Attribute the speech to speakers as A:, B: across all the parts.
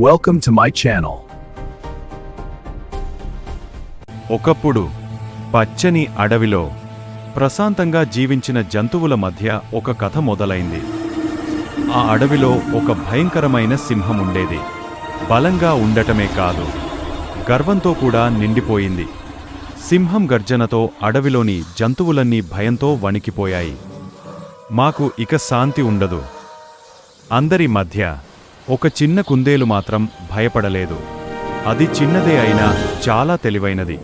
A: Welcome to my channel.
B: ఒకప్పుడు పచ్చని అడవిలో ప్రశాంతంగా జీవించిన జంతువుల మధ్య ఒక కథ మొదలైంది. ఆ అడవిలో ఒక భయంకరమైన సింహం ఉండేది. బలంగా ఉండటమే కాదు, గర్వంతో కూడా నిండిపోయింది. సింహం గర్జనతో అడవిలోని జంతువులన్నీ భయంతో వణికిపోయాయి. మాకు ఇక శాంతి ఉండదు. అందరి మధ్య ఒక చిన్న కుందేలు మాత్రం భయపడలేదు. అది చిన్నదే అయినా చాలా తెలివైనది.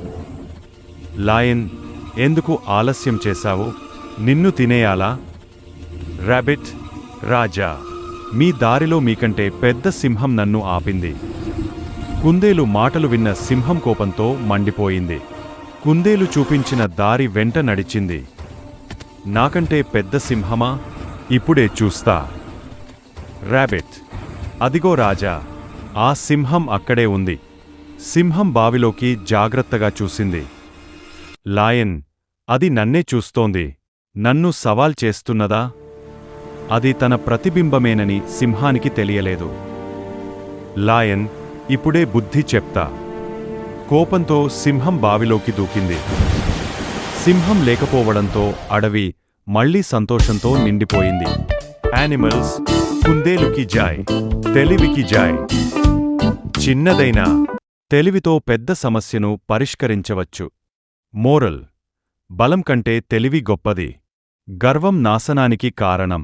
B: లయన్, ఎందుకు ఆలస్యం చేశావు? నిన్ను తినేయాలా? ర్యాబిట్, రాజా, మీ దారిలో మీకంటే పెద్ద సింహం నన్ను ఆపింది. కుందేలు మాటలు విన్న సింహం కోపంతో మండిపోయింది. కుందేలు చూపించిన దారి వెంట నడిచింది. నాకంటే పెద్ద సింహమా? ఇప్పుడే చూస్తా. ర్యాబిట్, అదిగో రాజా, ఆ సింహం అక్కడే ఉంది. సింహం బావిలోకి జాగ్రత్తగా చూసింది. లయన్, అది నన్నే చూస్తోంది. నన్ను సవాల్ చేస్తున్నదా? అది తన ప్రతిబింబమేనని సింహానికి తెలియలేదు. లయన్, ఇప్పుడే బుద్ధి చెప్తా. కోపంతో సింహం బావిలోకి దూకింది. సింహం లేకపోవడంతో అడవి మళ్లీ సంతోషంతో నిండిపోయింది. యానిమల్స్, కుందేలుకి జాయ్, తెలివికి జాయ్. చిన్నదైనా తెలివితో పెద్ద సమస్యను పరిష్కరించవచ్చు. మోరల్: బలం కంటే తెలివి గొప్పది. గర్వం నాశనానికి కారణం.